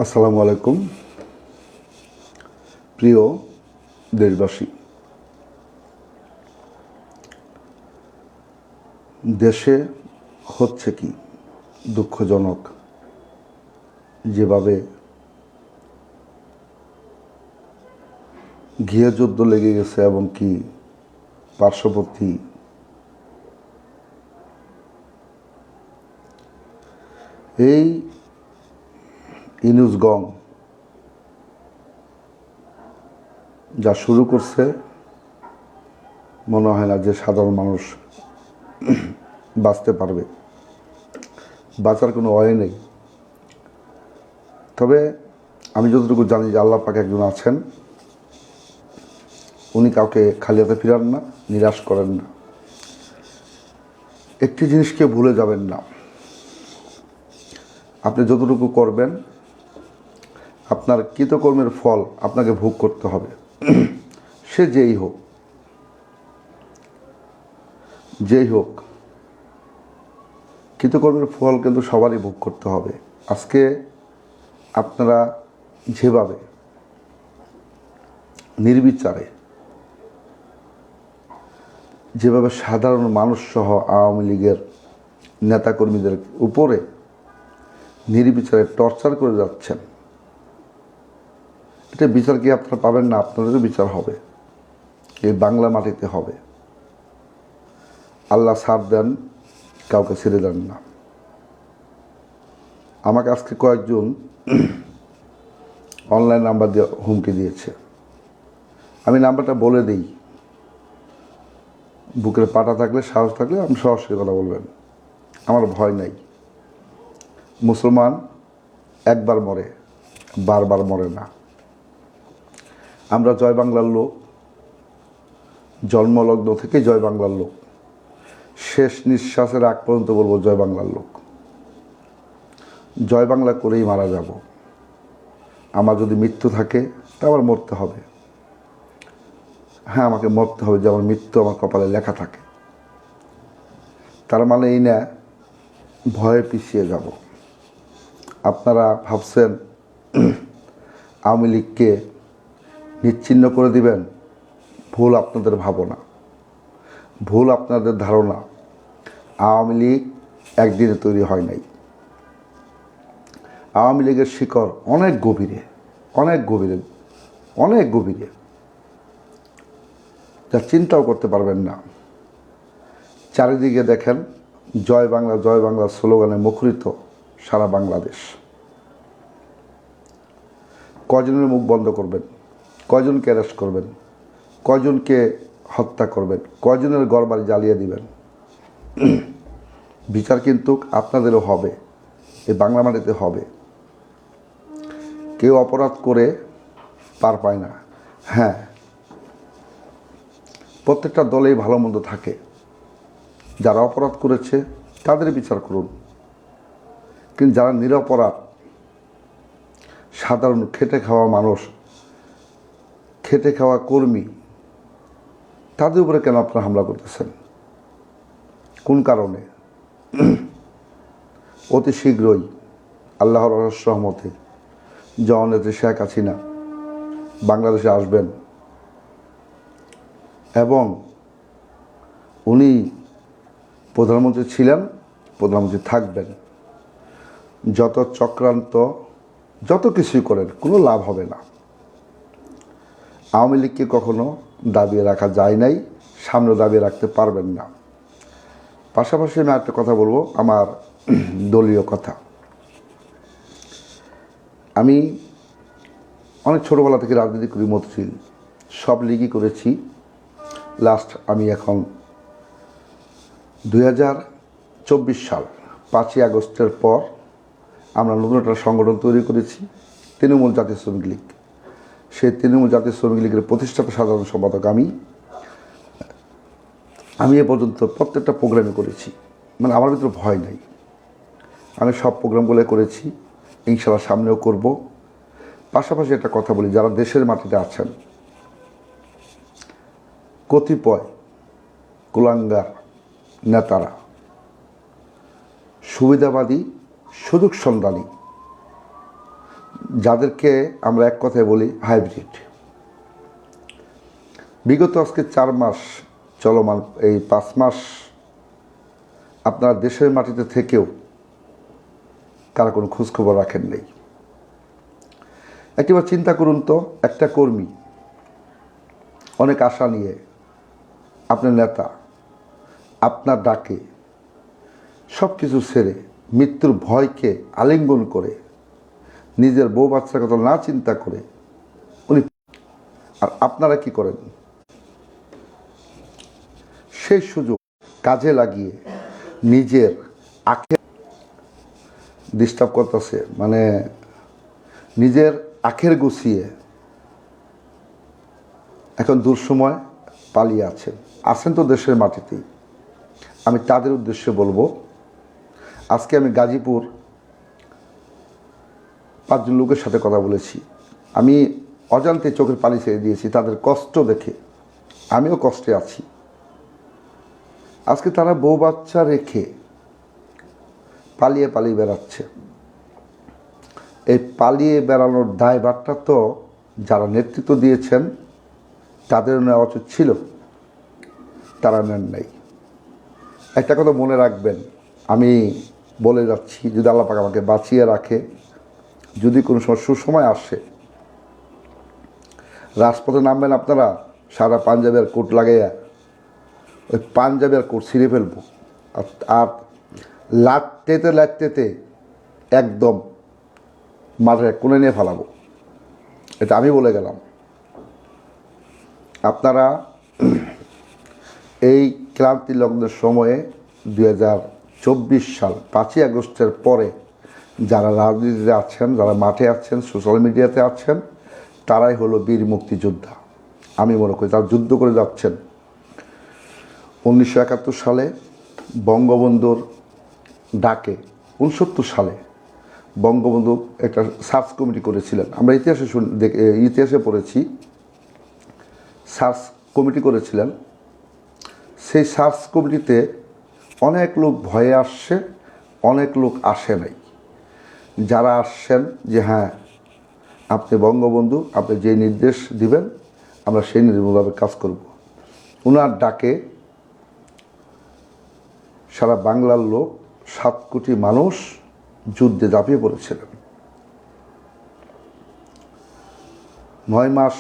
আসসালামু আলাইকুম প্রিয় দেশবাসী। দেশে হচ্ছে কি দুঃখজনক, যেভাবে গৃহযুদ্ধ লেগে গেছে এবং কি পার্শ্ববর্তী এই ইনুসগং যা শুরু করছে, মনে হয় না যে সাধারণ মানুষ বাঁচতে পারবে, বাঁচার কোনো ওয়ে নেই। তবে আমি যতটুকু জানি যে আল্লাহ পাক একজন আছেন, উনি কাউকে খালি হাতে ফিরান না, নিরাশ করেন না। একটি জিনিসকে ভুলে যাবেন না, আপনি যতটুকু করবেন আপনার কৃতকর্মের ফল আপনাকে ভোগ করতে হবে, সে যেই হোক কৃতকর্মের ফল কিন্তু সবারই ভোগ করতে হবে। আজকে আপনারা যেভাবে নির্বিচারে, যেভাবে সাধারণ মানুষ সহ আওয়ামী লীগের নেতাকর্মীদের উপরে নির্বিচারে টর্চার করে যাচ্ছেন, এটা বিচার কি আপনারা পাবেন না? আপনাদেরও বিচার হবে, এই বাংলা মাটিতে হবে। আল্লাহ ছাড় দেন, কাউকে ছেড়ে দেন না। আমাকে আজকে কয়েকজন অনলাইন নাম্বার দিয়ে হুমকি দিয়েছে। আমি নাম্বারটা বলে দিই, বুকের পাটা থাকলে, সাহস থাকলে আমি সরাসরি কথা বলবেন, আমার ভয় নাই। মুসলমান একবার মরে, বারবার মরে না। আমরা জয় বাংলার লোক, জন্মলগ্ন থেকে জয় বাংলার লোক, শেষ নিঃশ্বাসের আগ পর্যন্ত বলবো জয় বাংলার লোক। জয় বাংলা করেই মারা যাব। আমার যদি মৃত্যু থাকে তা আমার মরতে হবে। হ্যাঁ, আমাকে মরতে হবে, যে আমার মৃত্যু আমার কপালে লেখা থাকে। তার মানে এই না ভয়ে পিছিয়ে যাব। আপনারা ভাবছেন আওয়ামী লীগকে নিচ্ছিন্ন করে দিবেন, ভুল আপনাদের ভাবনা, ভুল আপনাদের ধারণা। আওয়ামী লীগ একদিনে তৈরি হয় নাই। আওয়ামী লীগের শিকড় অনেক গভীরে, অনেক গভীরে, অনেক গভীরে, যা চিন্তাও করতে পারবেন না। চারিদিকে দেখেন জয় বাংলা স্লোগানে মুখরিত সারা বাংলাদেশ। কয়জনের মুখ বন্ধ করবেন, কয়জনকে অ্যারেস্ট করবেন, কয়জনকে হত্যা করবেন, কয়জনের ঘরবাড়ি জ্বালিয়ে দিবেন? বিচার কিন্তু আপনাদেরও হবে, এই বাংলা মাটিতে হবে। কেউ অপরাধ করে পার পায় না। হ্যাঁ, প্রত্যেকটা দলেই ভালো মন্দ থাকে। যারা অপরাধ করেছে তাদের বিচার করুন, কিন্তু যারা নিরপরাধ, সাধারণ খেটে খাওয়া মানুষ, খেটে খাওয়া কর্মী, তাদের উপরে কেন আপনারা হামলা করতেছেন? কোন কারণে? অতি শীঘ্রই আল্লাহর রহমতে জননেত্রী শেখ হাসিনা বাংলাদেশে আসবেন এবং উনি প্রধানমন্ত্রী ছিলেন, প্রধানমন্ত্রী থাকবেন। যত চক্রান্ত, যত কিছুই করেন, কোনো লাভ হবে না। আওয়ামী লীগকে কখনো দাবিয়ে রাখা যায় নাই, সামনে দাবিয়ে রাখতে পারবেন না। পাশাপাশি আমি একটা কথা বলবো, আমার দলীয় কথা। আমি অনেক ছোটোবেলা থেকে রাজনীতি করি, মতিঝিল সব লিগই করেছি। লাস্ট আমি এখন 2024 সাল 5ই আগস্টের পর আমরা নতুন একটা সংগঠন তৈরি করেছি, তৃণমূল জাতীয় শ্রমিক লীগ। সেই তৃণমূল জাতীয় শ্রমিক লীগের প্রতিষ্ঠাতা সাধারণ সম্পাদক আমি এ পর্যন্ত প্রত্যেকটা প্রোগ্রামে করেছি, মানে আমার ভিতরে ভয় নাই। আমি সব প্রোগ্রামগুলো করেছি, ইনশাআল্লাহ সামনেও করব। পাশাপাশি একটা কথা বলি, যারা দেশের মাটিতে আছেন, কতিপয় কুলাঙ্গার নেতারা, সুবিধাবাদী, সুযোগ সন্ধানী, যাদেরকে আমরা এক কথায় বলি হাইব্রিড। বিগত আজকে 4 মাস চলমান, এই 5 মাস আপনারা দেশের মাটিতে থেকেও কারা কোনো খোঁজখবর রাখেন নেই। একবার চিন্তা করুন তো, একটা কর্মী অনেক আশা নিয়ে, আপনার নেতা আপনার ডাকে সব কিছু ছেড়ে মৃত্যুর ভয়কে আলিঙ্গন করে নিজের বউ বাচ্চার কথা না চিন্তা করে উনি, আর আপনারা কি করেন? সেই সুযোগ কাজে লাগিয়ে নিজের আখের ডিস্টার্ব করতেছে, মানে নিজের আখের গুছিয়ে এখন দুঃসময় পালিয়ে আছেন তো দেশের মাটিতেই। আমি তাদের উদ্দেশ্যে বলবো, আজকে আমি গাজীপুর 5 জন লোকের সাথে কথা বলেছি। আমি অজান্তে চোখের পানি ছেড়ে দিয়েছি তাদের কষ্ট দেখে। আমিও কষ্টে আছি। আজকে তারা বউ বাচ্চা রেখে পালিয়ে পালিয়ে বেড়াচ্ছে। এই পালিয়ে বেড়ানোর দায়ভারটা তো যারা নেতৃত্ব দিয়েছেন তাদের নেওয়া উচিত ছিল, তারা নেন নাই। একটা কথা মনে রাখবেন, আমি বলে যাচ্ছি, যদি আল্লাহ পাক আমাকে বাঁচিয়ে রাখে, যদি কোনো সময় সুসময় আসে, রাজপথে নামবেন আপনারা, সারা পাঞ্জাবের কোট লাগাইয়া ওই পাঞ্জাবের কোট ছিঁড়ে ফেলবো, আর লাটতেতে একদম মাঠে কোণে নিয়ে ফেলাবো। এটা আমি বলে গেলাম। আপনারা এই ক্রান্তি লগ্নের সময়ে 2024 সাল 5ই আগস্টের পরে যারা রাজনীতিতে আছেন, যারা মাঠে আছেন, সোশ্যাল মিডিয়াতে আছেন, তারাই হলো বীর মুক্তিযোদ্ধা। আমি মনে করি তারা যুদ্ধ করে যাচ্ছেন। 1971 সালে বঙ্গবন্ধুর ডাকে, 69 সালে বঙ্গবন্ধু একটা সার্চ কমিটি করেছিলেন। আমরা ইতিহাসে পড়েছি, সার্চ কমিটি করেছিলেন। সেই সার্চ কমিটিতে অনেক লোক ভয়ে আসছে, অনেক লোক আসে নাই। যারা আসছেন যে হ্যাঁ আপনি বঙ্গবন্ধু, আপনি যে নির্দেশ দিবেন আমরা সেই নির্দেশ মোতাবেক কাজ করব, ওনার ডাকে সারা বাংলার লোক 7 কোটি মানুষ যুদ্ধে ঝাঁপিয়ে পড়েছিলেন। 9 মাস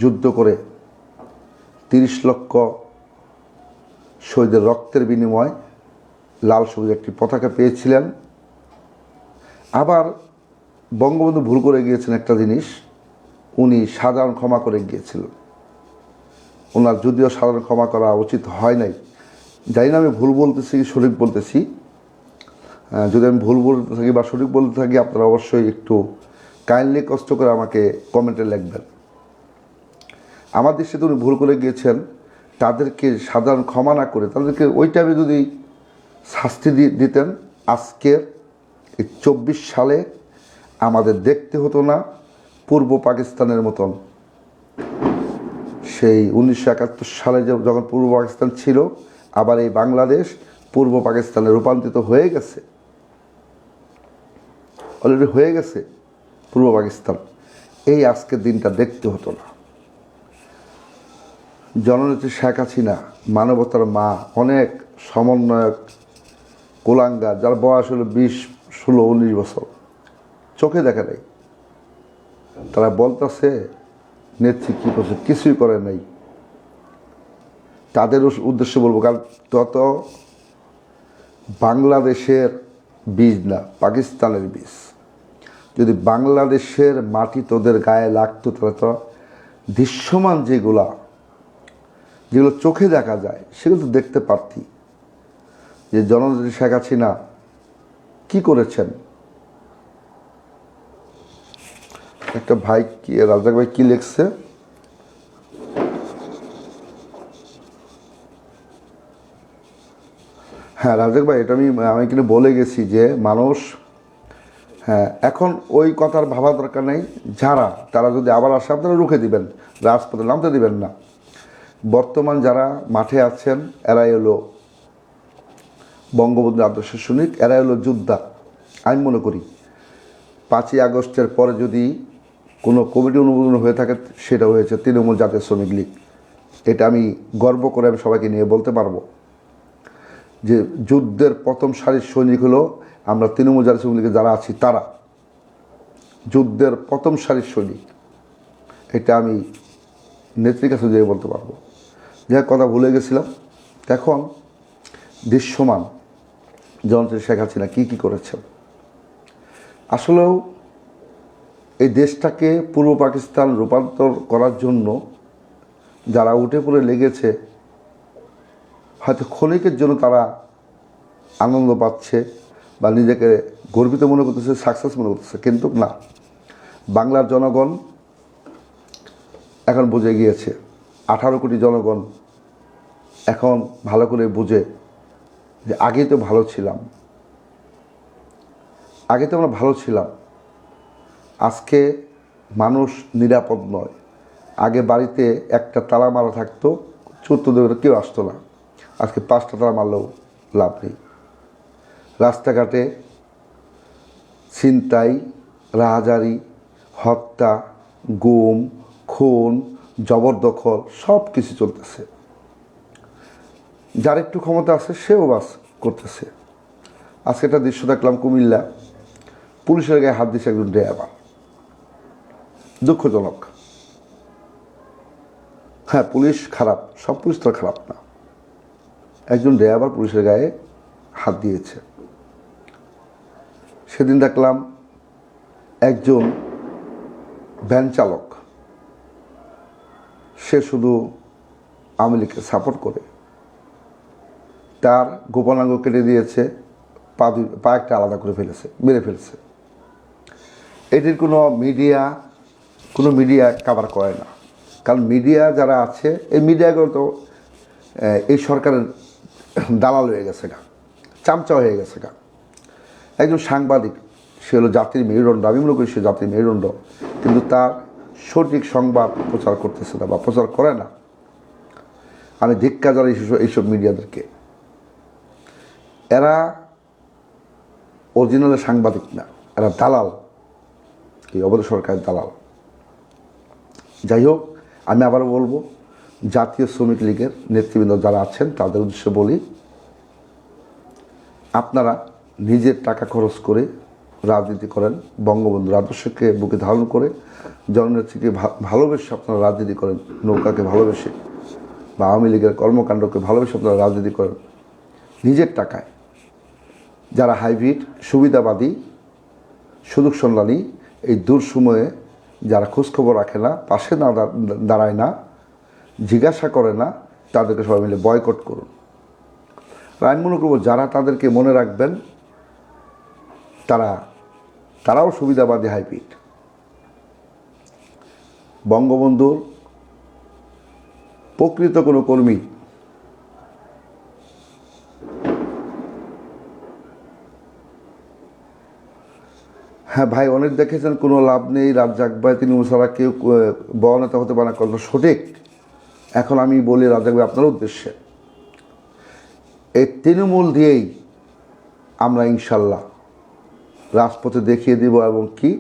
যুদ্ধ করে 30 লক্ষ শহীদের রক্তের বিনিময় লাল সবুজ একটি পতাকা পেয়েছিলেন। আবার বঙ্গবন্ধু ভুল করে গিয়েছেন একটা জিনিস, উনি সাধারণ ক্ষমা করে গিয়েছিলেন। ওনার যদিও সাধারণ ক্ষমা করা উচিত হয় নাই, জানি না আমি ভুল বলতেছি কি সঠিক বলতেছি। যদি আমি ভুল বলতে থাকি বা সঠিক বলতে থাকি, আপনারা অবশ্যই একটু কাইন্ডলি কষ্ট করে আমাকে কমেন্টে লিখবেন। আমার দৃষ্টিতে উনি ভুল করে গিয়েছেন, তাদেরকে সাধারণ ক্ষমা না করে তাদেরকে ওই টাইমে যদি শাস্তি দিতেন, আজকের এই 24 সালে আমাদের দেখতে হতো না পূর্ব পাকিস্তানের মতন। সেই 1971 সালে যখন পূর্ব পাকিস্তান ছিল, আবার এই বাংলাদেশ পূর্ব পাকিস্তানে রূপান্তরিত হয়ে গেছে, অলরেডি হয়ে গেছে পূর্ব পাকিস্তান। এই আজকের দিনটা দেখতে হতো না। জননেত্রী শেখ হাসিনা মানবতার মা, অনেক সমন্বয়ক কুলাঙ্গার, যার বয়স হলো 20, 16, 19 বছর, চোখে দেখা নেই। তারা বলতেছে নেত্রী কী করছে, কিছুই করে নাই। তাদের উদ্দেশ্যে বলবো, কারণ তত বাংলাদেশের বীজ না, পাকিস্তানের বীজ। যদি বাংলাদেশের মাটি তোদের গায়ে লাগতো, তাহলে তো দৃশ্যমান যেগুলো চোখে দেখা যায় সেগুলো তো দেখতে পারতি যে জননেত্রী শেখ হাসিনা কী করেছেন। একটা ভাই কি, রাজাক ভাই কি লিখছে, হ্যাঁ রাজাক ভাই, এটা আমি কিন্তু বলে গেছি যে মানুষ, হ্যাঁ এখন ওই কথার ভাবা দরকার নেই। তারা যদি আবার আসে আপনারা রুখে দিবেন, রাজপথে নামতে দিবেন না। বর্তমান যারা মাঠে আছেন এরাই হলো বঙ্গবন্ধুর আদর্শ সৈনিক, এরাই হলো যোদ্ধা। আমি মনে করি 5ই আগস্টের পরে যদি কোনো কমিটি অনুমোদন হয়ে থাকে সেটা হয়েছে তৃণমূল জাতীয় শ্রমিক লীগ। এটা আমি গর্ব করে আমি সবাইকে নিয়ে বলতে পারবো যে যুদ্ধের প্রথম সারির সৈনিক হলো আমরা তৃণমূল জাতীয় শ্রমিক লীগে যারা আছি তারা যুদ্ধের প্রথম সারির সৈনিক। এটা আমি নেত্রীর কাছে যেয়ে বলতে পারবো। যে কথা ভুলে গেছিলাম। এখন দৃশ্যমান জননেত্রী শেখ হাসিনা কী করেছেন। আসলেও এই দেশটাকে পূর্ব পাকিস্তান রূপান্তর করার জন্য যারা উঠে পড়ে লেগেছে, হয়তো ক্ষণিকের জন্য তারা আনন্দ পাচ্ছে বা নিজেকে গর্বিত মনে করতেছে, সাকসেস মনে করতেছে, কিন্তু না, বাংলার জনগণ এখন বুঝে গিয়েছে। 18 কোটি জনগণ এখন ভালো করে বুঝে যে আগে তো ভালো ছিলাম, আগে তো আমরা ভালো ছিলাম। আজকে মানুষ নিরাপদ নয়। আগে বাড়িতে একটা তালা মারা থাকতো, চতুর্দিকে কেউ আসতো না। আজকে 5টা তালা মারলেও লাভ নেই। রাস্তাঘাটে ছিনতাই, রাহাজারি, হত্যা, গুম, খুন, জবরদখল সব কিছু চলতেছে। যার একটু ক্ষমতা আছে সেও বাস করতেছে। আজকে একটা দৃশ্য দেখলাম কুমিল্লা, পুলিশের গায়ে হাত দিচ্ছে একজন ড্রাইভার। দুঃখজনক। হ্যাঁ, পুলিশ খারাপ, সব পুলিশ তো খারাপ না। একজন ড্রাইভার পুলিশের গায়ে হাত দিয়েছে। সেদিন দেখলাম একজন ভ্যান চালক, সে শুধু আওয়ামী লীগকে সাপোর্ট করে, তার গোপনাঙ্গ কেটে দিয়েছে, পা একটা আলাদা করে ফেলেছে, মেরে ফেলেছে। এটির কোনো মিডিয়া কভার করে না। কারণ মিডিয়া যারা আছে, এই মিডিয়াগুলো তো এই সরকারের দালাল হয়ে গেছে গা, চামচা হয়ে গেছে গা। একজন সাংবাদিক, সে হলো জাতির মেরুদণ্ড, আমি মনে করি সে জাতির মেরুদণ্ড, কিন্তু তার সঠিক সংবাদ প্রচার করতেছে না বা প্রচার করে না। আমি ধিক্কার জানাই এইসব মিডিয়াদেরকে। এরা অরিজিনাল সাংবাদিক না, এরা দালাল, এই অবৈধ সরকারের দালাল। যাই হোক, আমি আবার বলবো, জাতীয় শ্রমিক লীগের নেতৃবৃন্দ যারা আছেন তাদের উদ্দেশ্যে বলি, আপনারা নিজের টাকা খরচ করে রাজনীতি করেন, বঙ্গবন্ধুর আদর্শকে বুকে ধারণ করে জননেত্রীকে ভালোবেসে আপনারা রাজনীতি করেন, নৌকাকে ভালোবেসে বা আওয়ামী লীগের কর্মকাণ্ডকে ভালোবেসে আপনারা রাজনীতি করেন নিজের টাকায়। যারা হাইব্রিড, সুবিধাবাদী, সুযোগ সন্ধানী, এই দূর সময়ে যারা খোঁজখবর রাখে না, পাশে না দাঁড়ায় না, জিজ্ঞাসা করে না, তাদেরকে সবাই মিলে বয়কট করুন। আর আমি মনে করবো যারা তাদেরকে মনে রাখবেন তারাও সুবিধাবাদী, হাইব্রিড। বঙ্গবন্ধুর প্রকৃত কোনো কর্মী হ্যাঁ ভাই, অনেক দেখেছেন কোনো লাভ নেই, রাজ্জাক ভাই তৃণমূল ছাড়া কেউ বড় নেতা হতে পারে না, কথা সঠিক। এখন আমি বলি রাজ্জাক ভাই আপনার উদ্দেশ্যে, এই তৃণমূল দিয়েই আমরা ইনশাল্লাহ রাজপথে দেখিয়ে দিব। এবং কি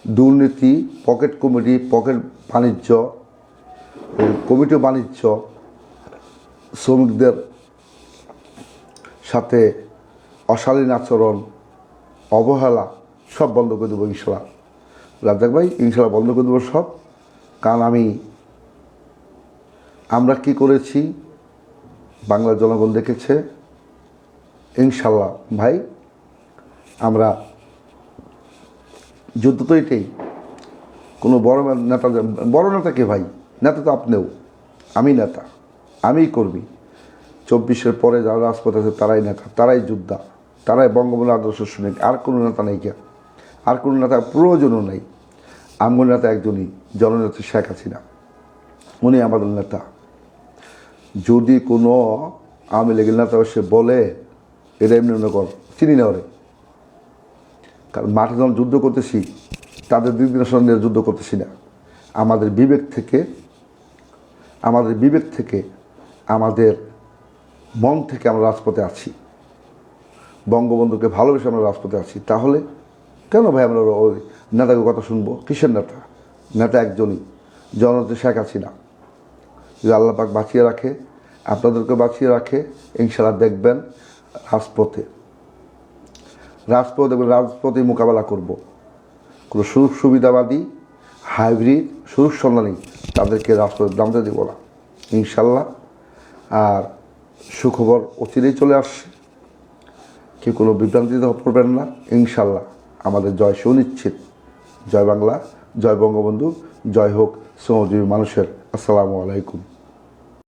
দুর্নীতি, পকেট কমিটি, পকেট বাণিজ্য, কমিটি বাণিজ্য, শ্রমিকদের সাথে অশালীন আচরণ, অবহেলা সব বন্ধ করে দেবো ইনশাল্লাহ। রাজ্জাক ভাই ইনশাল্লাহ বন্ধ করে দেবো সব। কারণ আমরা কি করেছি বাংলার জনগণ দেখেছে। ইনশাল্লাহ ভাই, আমরা যুদ্ধ তো এটাই। কোনো বড় নেতা কে ভাই? নেতা তো আপনিও, আমি নেতা, আমিই কর্মী। 24-এর পরে যারা রাজপথ আছে তারাই নেতা, তারাই যোদ্ধা, তারাই বঙ্গবন্ধু আদর্শ শ্রমিক। আর কোনো নেতা নেই কে, আর কোনো নেতা প্রয়োজনও নেই। আমগো নেতা একজনই, জননেত্রী শেখ হাসিনা, উনি আমাদের নেতা। যদি কোনো আওয়ামী লীগের নেতা সে বলে এটা এমনি মনে কর, চিনি না ওরে। কারণ মাঠে যখন যুদ্ধ করতেছি তাদের দিনের সঙ্গে যুদ্ধ করতেছি না, আমাদের বিবেক থেকে, আমাদের মন থেকে আমরা রাজপথে আছি, বঙ্গবন্ধুকে ভালোবেসে আমরা রাজপথে আছি। তাহলে কেন ভাই আমরা ওই নেতাকে কথা শুনবো? কিসের নেতা? নেতা একজনই, জনতা শেখ হাসিনা। যদি আল্লাহ পাক বাঁচিয়ে রাখে, আপনাদেরকে বাঁচিয়ে রাখে, ইনশাআল্লাহ দেখবেন রাজপথে দেখবেন, রাজপথে মোকাবেলা করব। কোনো সুযোগ সুবিধাবাদী হাইব্রিড সুযোগ সন্ধানী তাদেরকে রাজপথে নামতে দেব না ইনশাল্লাহ। আর সুখবর অচিরেই চলে আসছে, কেউ কোনো বিভ্রান্তিতে পড়বেন না। ইনশাল্লাহ আমাদের জয় সুনিশ্চিত। জয় বাংলা, জয় বঙ্গবন্ধু, জয় হোক শ্রমজীবী মানুষের। আসসালামু আলাইকুম।